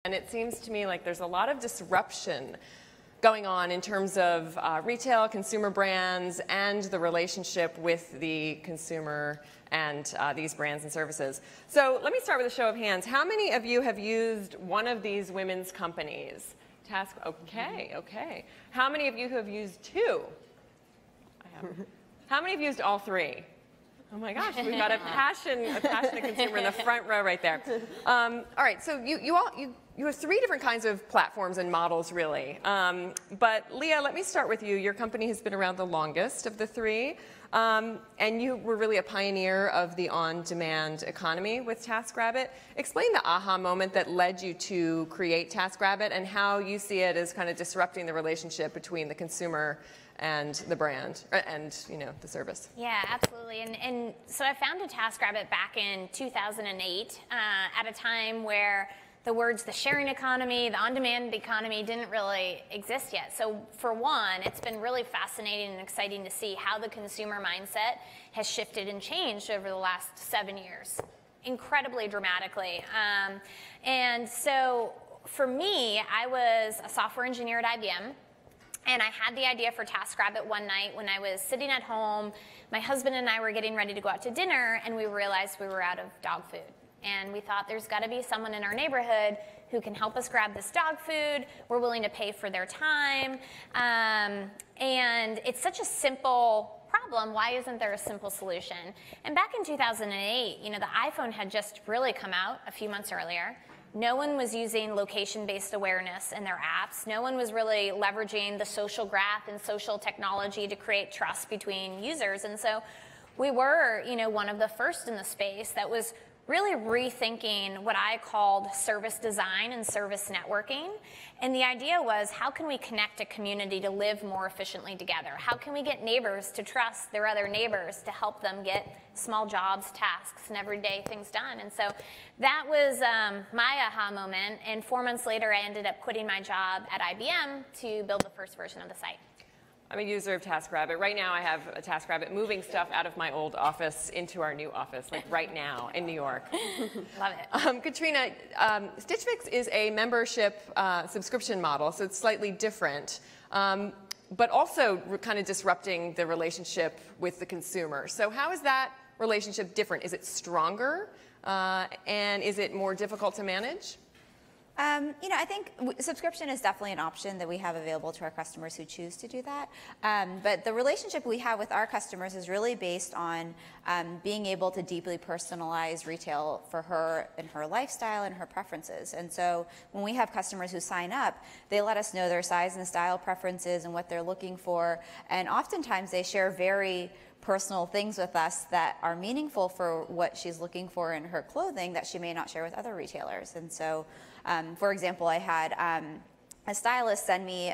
And it seems to me like there's a lot of disruption going on in terms of retail, consumer brands, and the relationship with the consumer and these brands and services. So let me start with a show of hands. How many of you have used one of these women's companies? Okay. How many of you have used two? I have. How many have used all three? Oh my gosh, we've got a passionate consumer in the front row right there. All right, so you have three different kinds of platforms and models, really. But Leah, let me start with you. Your company has been around the longest of the three, and you were really a pioneer of the on-demand economy with TaskRabbit. Explain the aha moment that led you to create TaskRabbit and how you see it as kind of disrupting the relationship between the consumer and the brand, and the service. Yeah, absolutely. And so I founded TaskRabbit back in 2008 at a time where the words the sharing economy, the on-demand economy didn't really exist yet. So for one, it's been really fascinating and exciting to see how the consumer mindset has shifted and changed over the last 7 years, incredibly dramatically. And so for me, I was a software engineer at IBM. And I had the idea for TaskRabbit one night when I was sitting at home. My husband and I were getting ready to go out to dinner, and we realized we were out of dog food. And we thought there's got to be someone in our neighborhood who can help us grab this dog food. We're willing to pay for their time. And it's such a simple problem. Why isn't there a simple solution? And back in 2008, the iPhone had just really come out a few months earlier. No one was using location-based awareness in their apps. No one was really leveraging the social graph and social technology to create trust between users. And so we were, one of the first in the space that was really rethinking what I called service design and service networking. And the idea was, how can we connect a community to live more efficiently together? How can we get neighbors to trust their other neighbors to help them get small jobs, tasks, and everyday things done? And so that was my aha moment. And 4 months later, I ended up quitting my job at IBM to build the first version of the site. I'm a user of TaskRabbit. Right now I have a TaskRabbit moving stuff out of my old office into our new office, like right now in New York. Love it. Katrina, Stitch Fix is a membership subscription model, so it's slightly different, but also kind of disrupting the relationship with the consumer. So how is that relationship different? Is it stronger, and is it more difficult to manage? I think subscription is definitely an option that we have available to our customers who choose to do that. But the relationship we have with our customers is really based on being able to deeply personalize retail for her and her lifestyle and her preferences. And so when we have customers who sign up, they let us know their size and style preferences and what they're looking for. And oftentimes they share very personal things with us that are meaningful for what she's looking for in her clothing that she may not share with other retailers. And so, for example, I had a stylist send me,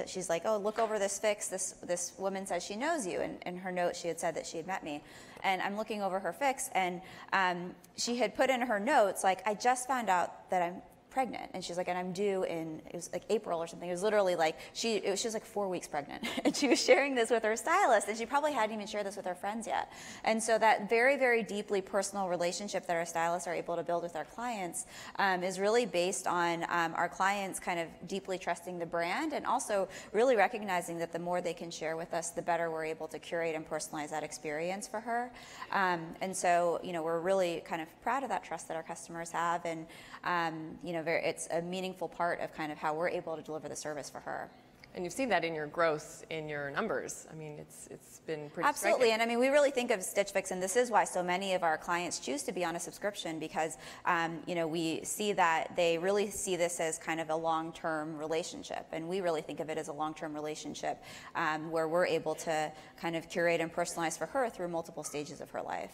she's like, oh, look over this fix. This woman says she knows you. And in her note, she had said that she had met me. And I'm looking over her fix, and she had put in her notes, like, I just found out that I'm pregnant. And she's like, and I'm due in, it was like April or something. It was literally like, she was like 4 weeks pregnant. And she was sharing this with her stylist, and she probably hadn't even shared this with her friends yet. And so that very, very deeply personal relationship that our stylists are able to build with our clients is really based on our clients kind of deeply trusting the brand, and also really recognizing that the more they can share with us, the better we're able to curate and personalize that experience for her. And so, we're really kind of proud of that trust that our customers have, and it's a meaningful part of kind of how we're able to deliver the service for her. And you've seen that in your growth in your numbers. I mean, it's been pretty Absolutely, striking. and I mean, we really think of Stitch Fix, and this is why so many of our clients choose to be on a subscription, because we see that they really see this as kind of a long-term relationship, and we really think of it as a long-term relationship where we're able to kind of curate and personalize for her through multiple stages of her life.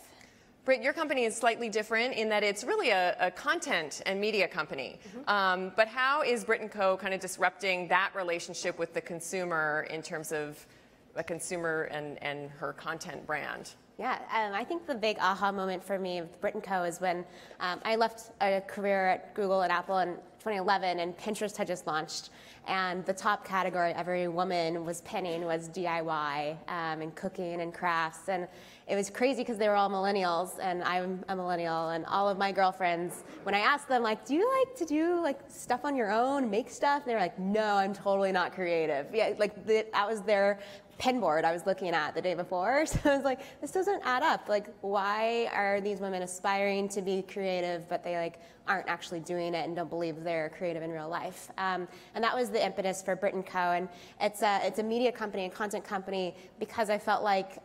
Brit, your company is slightly different in that it's really a content and media company. Mm-hmm. But how is Brit & Co. kind of disrupting that relationship with the consumer in terms of the consumer and her content brand? Yeah, I think the big aha moment for me with Brit & Co. is when I left a career at Google and Apple in 2011, and Pinterest had just launched. And the top category every woman was pinning was DIY and cooking and crafts. And it was crazy because they were all millennials, and I'm a millennial. And all of my girlfriends, when I asked them, like, do you like to do like stuff on your own, make stuff? And they were like, no, I'm totally not creative. Yeah, like that was their pin board I was looking at the day before. So I was like, this doesn't add up. Like, why are these women aspiring to be creative, but they like aren't actually doing it and don't believe they're creative in real life? And that was the impetus for Brit & Co. And it's a media company and content company because I felt like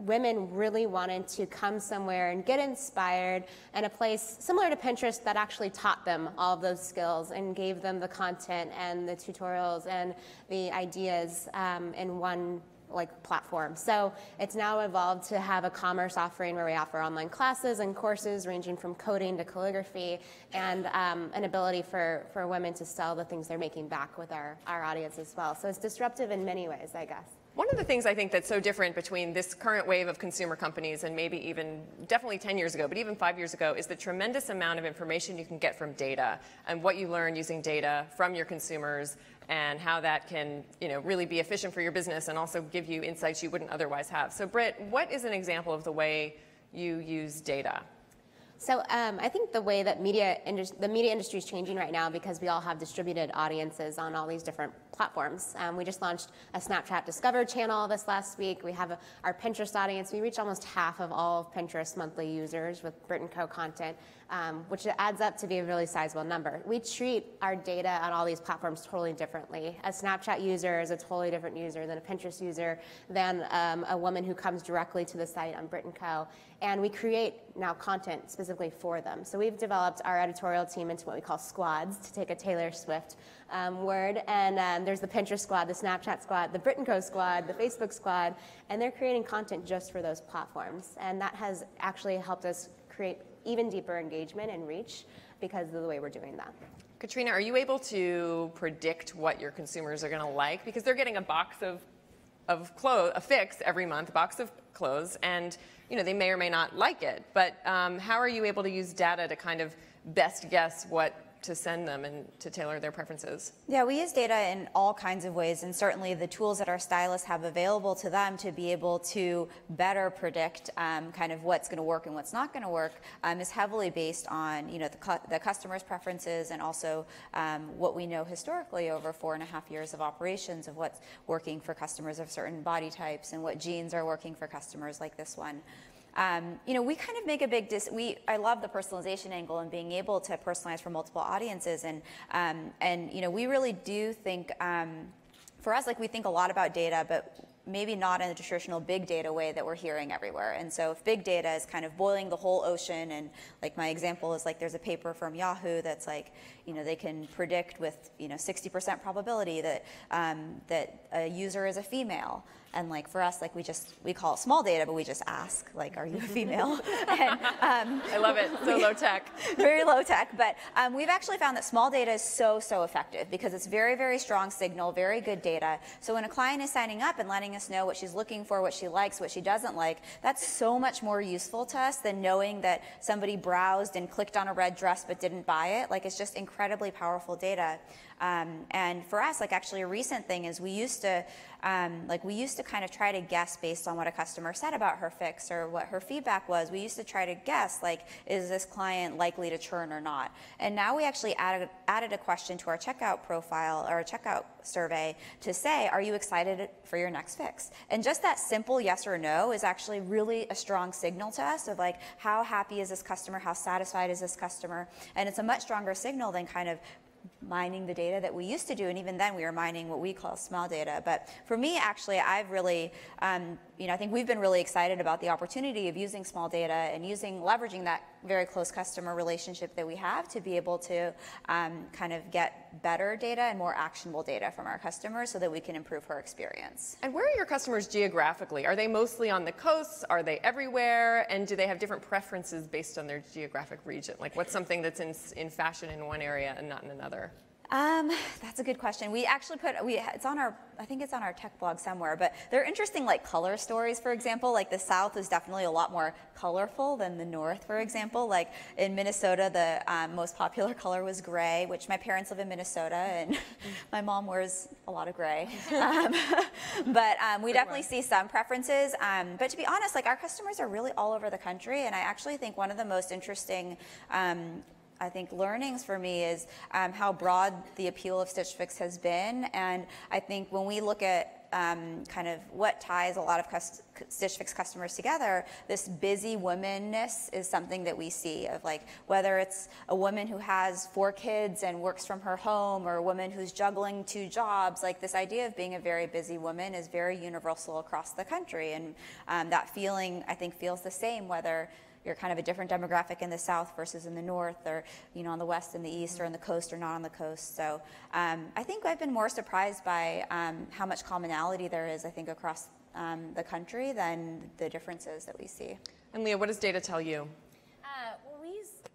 women really wanted to come somewhere and get inspired in a place similar to Pinterest that actually taught them all of those skills and gave them the content and the tutorials and the ideas in one platform. So it's now evolved to have a commerce offering where we offer online classes and courses ranging from coding to calligraphy, and an ability for women to sell the things they're making back with our audience as well. So it's disruptive in many ways, I guess. One of the things I think that's so different between this current wave of consumer companies and maybe even definitely 10 years ago, but even 5 years ago, is the tremendous amount of information you can get from data and what you learn using data from your consumers and how that can, really be efficient for your business and also give you insights you wouldn't otherwise have. So Brit, what is an example of the way you use data? So I think the way that the media industry is changing right now, because we all have distributed audiences on all these different platforms. We just launched a Snapchat Discover channel this last week. We have our Pinterest audience. We reach almost half of all of Pinterest monthly users with Brit & Co. content, which adds up to be a really sizable number. We treat our data on all these platforms totally differently. A Snapchat user is a totally different user than a Pinterest user, than a woman who comes directly to the site on Brit & Co. And we create now content specifically for them. So we've developed our editorial team into what we call squads, to take a Taylor Swift word. And there's the Pinterest squad, the Snapchat squad, the Brit & Co. squad, the Facebook squad, and they're creating content just for those platforms. And that has actually helped us create even deeper engagement and reach because of the way we're doing that. Katrina, are you able to predict what your consumers are going to like? Because they're getting a box of clothes, a fix every month, a box of clothes, and they may or may not like it. But how are you able to use data to kind of best guess what to send them and to tailor their preferences? Yeah, we use data in all kinds of ways, and certainly the tools that our stylists have available to them to be able to better predict kind of what's going to work and what's not going to work is heavily based on the customer's preferences, and also what we know historically over 4.5 years of operations of what's working for customers of certain body types and what jeans are working for customers like this one. We kind of make a big I love the personalization angle and being able to personalize for multiple audiences, and we really do think, for us, we think a lot about data, but maybe not in the traditional big data way that we're hearing everywhere. And so if big data is kind of boiling the whole ocean, and my example is there's a paper from Yahoo that's they can predict with 60% probability that a user is a female. And for us, we call it small data, but we just ask, are you a female? And, I love it. So low tech. Very low tech. But we've actually found that small data is so effective because it's very, very strong signal, very good data. So when a client is signing up and letting us know what she's looking for, what she likes, what she doesn't like, that's so much more useful to us than knowing that somebody browsed and clicked on a red dress but didn't buy it. It's just incredibly powerful data. And for us, actually a recent thing is we used to kind of try to guess based on what a customer said about her fix or what her feedback was. We used to try to guess, is this client likely to churn or not? And now we actually added a question to our checkout profile or a checkout survey to say, are you excited for your next fix? And just that simple yes or no is actually really a strong signal to us of how happy is this customer? How satisfied is this customer? And it's a much stronger signal than kind of mining the data that we used to do, and even then we were mining what we call small data. But for me, actually, I've really, I think we've been really excited about the opportunity of using small data and leveraging that very close customer relationship that we have to be able to kind of get better data and more actionable data from our customers so that we can improve her experience. And where are your customers geographically? Are they mostly on the coasts? Are they everywhere? And do they have different preferences based on their geographic region? What's something that's in fashion in one area and not in another? That's a good question. We actually it's on our, I think it's on our tech blog somewhere, but they're interesting, like color stories, for example. Like the South is definitely a lot more colorful than the North, for example. Like in Minnesota, the most popular color was gray, which my parents live in Minnesota, and my mom wears a lot of gray. But we definitely see some preferences. But to be honest, like our customers are really all over the country, and I actually think one of the most interesting I think learnings for me is how broad the appeal of Stitch Fix has been. And I think when we look at kind of what ties a lot of Stitch Fix customers together, this busy womanness is something that we see, of like whether it's a woman who has 4 kids and works from her home, or a woman who's juggling 2 jobs. Like this idea of being a very busy woman is very universal across the country, and that feeling I think feels the same whether you're kind of a different demographic in the South versus in the North, or on the West and the East, or on the coast or not on the coast. So I think I've been more surprised by how much commonality there is, I think, across the country than the differences that we see. And Leah, what does data tell you? Well,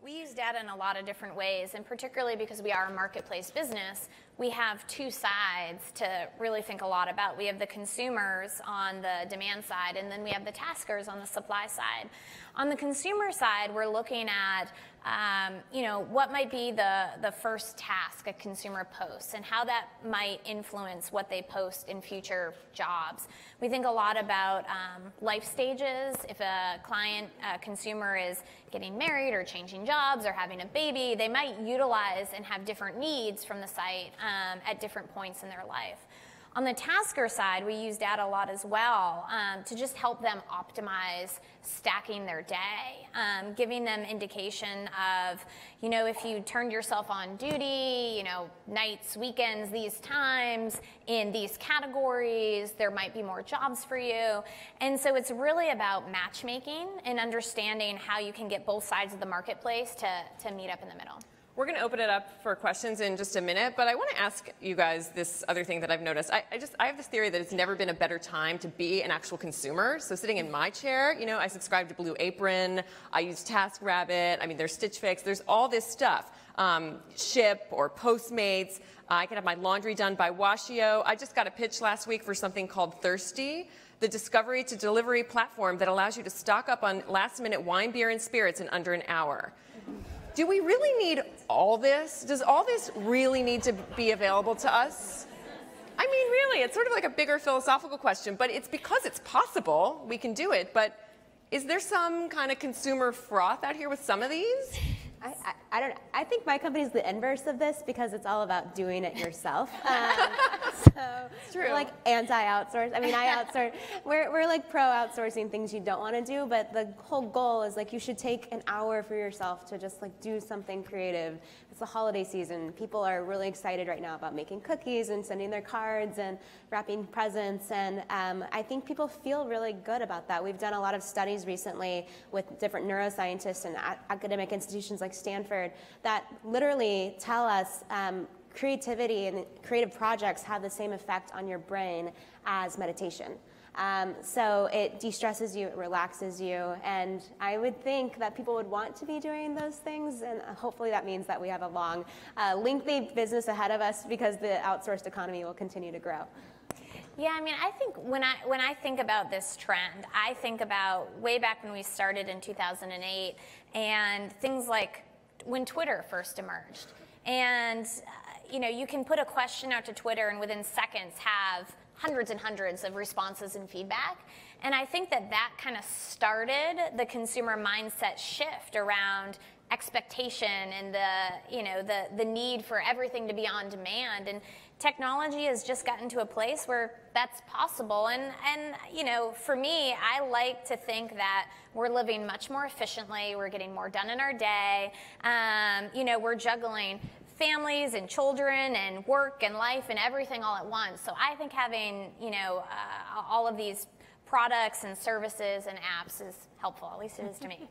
we use data in a lot of different ways, and particularly because we are a marketplace business, we have 2 sides to really think a lot about. We have the consumers on the demand side, and then we have the taskers on the supply side. On the consumer side, we're looking at what might be the first task a consumer posts and how that might influence what they post in future jobs. We think a lot about life stages. If a consumer is getting married or changing jobs or having a baby, they might utilize and have different needs from the site at different points in their life. On the tasker side, we use data a lot as well to just help them optimize stacking their day, giving them indication of, if you turned yourself on duty, nights, weekends, these times, in these categories, there might be more jobs for you. And so it's really about matchmaking and understanding how you can get both sides of the marketplace to meet up in the middle. We're going to open it up for questions in just a minute, but I want to ask you guys this other thing that I've noticed. I have this theory that it's never been a better time to be an actual consumer. So sitting in my chair, I subscribe to Blue Apron, I use TaskRabbit, I mean, there's Stitch Fix, there's all this stuff. Ship or Postmates, I can have my laundry done by Washio. I just got a pitch last week for something called Thirsty, the discovery to delivery platform that allows you to stock up on last-minute wine, beer, and spirits in under an hour. Do we really need all this? Does all this really need to be available to us? I mean, really, it's sort of like a bigger philosophical question, but it's because it's possible, we can do it, but is there some kind of consumer froth out here with some of these? I don't know. I think my company is the inverse of this because it's all about doing it yourself. So we're like anti-outsource. I mean, I outsource. We're like pro outsourcing things you don't want to do, but the whole goal is like you should take an hour for yourself to just like do something creative. It's the holiday season. People are really excited right now about making cookies and sending their cards and wrapping presents, and I think people feel really good about that. We've done a lot of studies recently with different neuroscientists and academic institutions like Stanford that literally tell us creativity and creative projects have the same effect on your brain as meditation. So it de-stresses you, it relaxes you, and I would think that people would want to be doing those things, and hopefully that means that we have a long, lengthy business ahead of us because the outsourced economy will continue to grow. Yeah, I mean, I think when I think about this trend, I think about way back when we started in 2008 and things like when Twitter first emerged. And, you can put a question out to Twitter and within seconds have hundreds and hundreds of responses and feedback. And I think that kind of started the consumer mindset shift around expectation and the need for everything to be on demand. And technology has just gotten to a place where that's possible. And for me, I like to think that we're living much more efficiently. We're getting more done in our day. We're juggling families and children and work and life and everything all at once. So I think having, all of these products and services and apps is helpful. At least it is to me.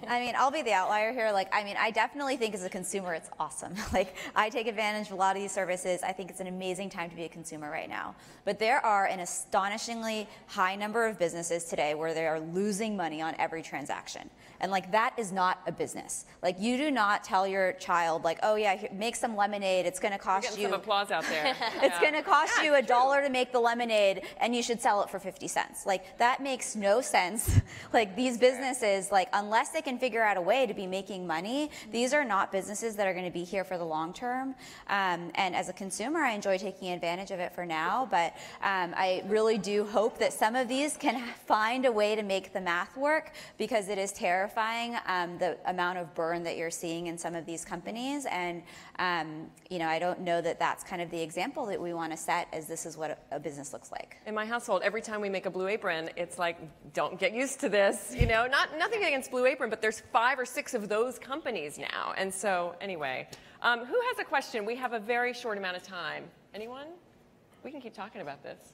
I mean, I'll be the outlier here. Like, I mean, I definitely think as a consumer, it's awesome. Like, I take advantage of a lot of these services. I think it's an amazing time to be a consumer right now. But there are an astonishingly high number of businesses today where they are losing money on every transaction. And like, that is not a business. Like, you do not tell your child, like, oh yeah, make some lemonade. It's going to cost you. Some applause out there. It's going to cost you $1 to make the lemonade, and you should sell it for 50 cents. Like, that makes no sense. Like, these businesses, like, unless they can figure out a way to be making money, these are not businesses that are going to be here for the long term. And as a consumer, I enjoy taking advantage of it for now, but I really do hope that some of these can find a way to make the math work, because it is terrifying, the amount of burn that you're seeing in some of these companies. And you know, I don't know that that's kind of the example that we want to set, as this is what a business looks like. In my household, every time we make a Blue Apron, it's like, don't get used to this. You know, nothing against Blue Apron, but there's 5 or 6 of those companies now. And so, anyway, who has a question? We have a very short amount of time. Anyone? We can keep talking about this.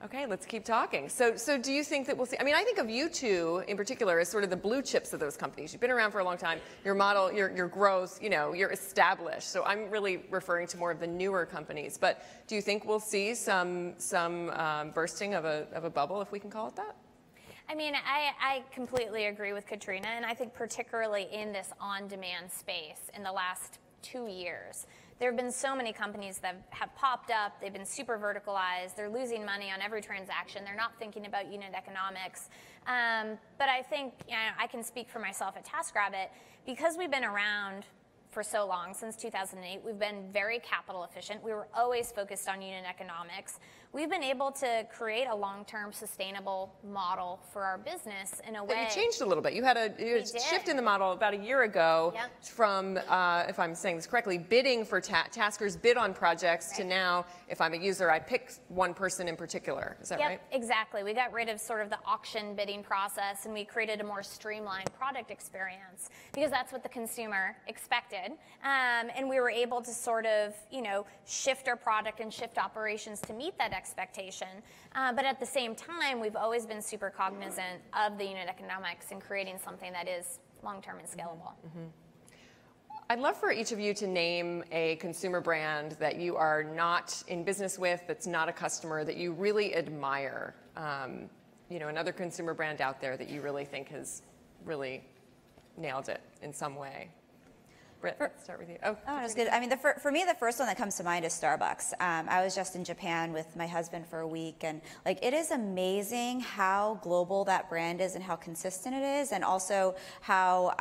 Okay, let's keep talking. So do you think that we'll see? I mean, I think of you two in particular as sort of the blue chips of those companies. You've been around for a long time. Your model, your growth, you know, you're established. So I'm really referring to more of the newer companies. But do you think we'll see some bursting of a bubble, if we can call it that? I mean, I completely agree with Katrina, and I think particularly in this on-demand space in the last 2 years. There have been so many companies that have popped up. They've been super verticalized. They're losing money on every transaction. They're not thinking about unit economics. But I think, you know, I can speak for myself at TaskRabbit. Because we've been around for so long, since 2008, we've been very capital efficient. We were always focused on unit economics. We've been able to create a long-term sustainable model for our business in a way. You changed a little bit. You had a shift in the model about a year ago from, if I'm saying this correctly, bidding for taskers bid on projects to now, if I'm a user, I pick one person in particular. Is that right? Exactly. We got rid of sort of the auction bidding process, and we created a more streamlined product experience, because that's what the consumer expected. And we were able to sort of, you know, shift our product and shift operations to meet that expectation. But at the same time, we've always been super cognizant of the unit economics and creating something that is long-term and scalable. I'd love for each of you to name a consumer brand that you are not in business with, that's not a customer, that you really admire. You know, another consumer brand out there that you really think has really nailed it in some way. Brit, let's start with you. Oh, that's good. I mean, for me, the first one that comes to mind is Starbucks. I was just in Japan with my husband for a week, and like, it is amazing how global that brand is and how consistent it is, and also how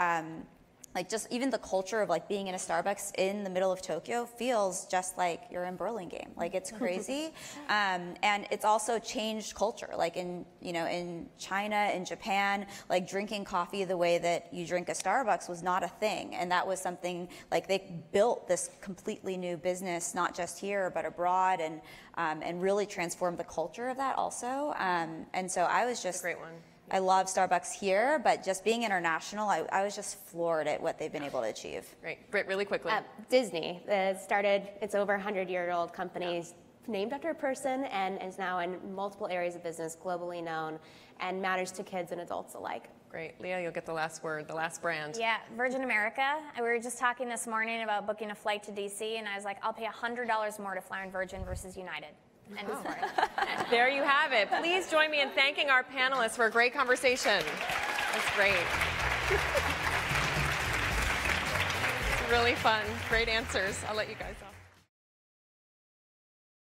like, just even the culture of like being in a Starbucks in the middle of Tokyo feels just like you're in Burlingame. Like, it's crazy. And it's also changed culture. Like, in, you know, in China, in Japan, like, drinking coffee the way that you drink a Starbucks was not a thing. And that was something, like, they built this completely new business, not just here, but abroad, and really transformed the culture of that also. And so I was just... That's a great one. I love Starbucks here, but just being international, I was just floored at what they've been able to achieve. Great. Brit, really quickly. Disney started, it's over 100-year-old company, named after a person, and is now in multiple areas of business, globally known, and matters to kids and adults alike. Great. Leah, you'll get the last word, the last brand. Yeah, Virgin America. We were just talking this morning about booking a flight to DC, and I was like, I'll pay $100 more to fly on Virgin versus United. End of story. There you have it. Please join me in thanking our panelists for a great conversation. That's great. It's really fun. Great answers. I'll let you guys off.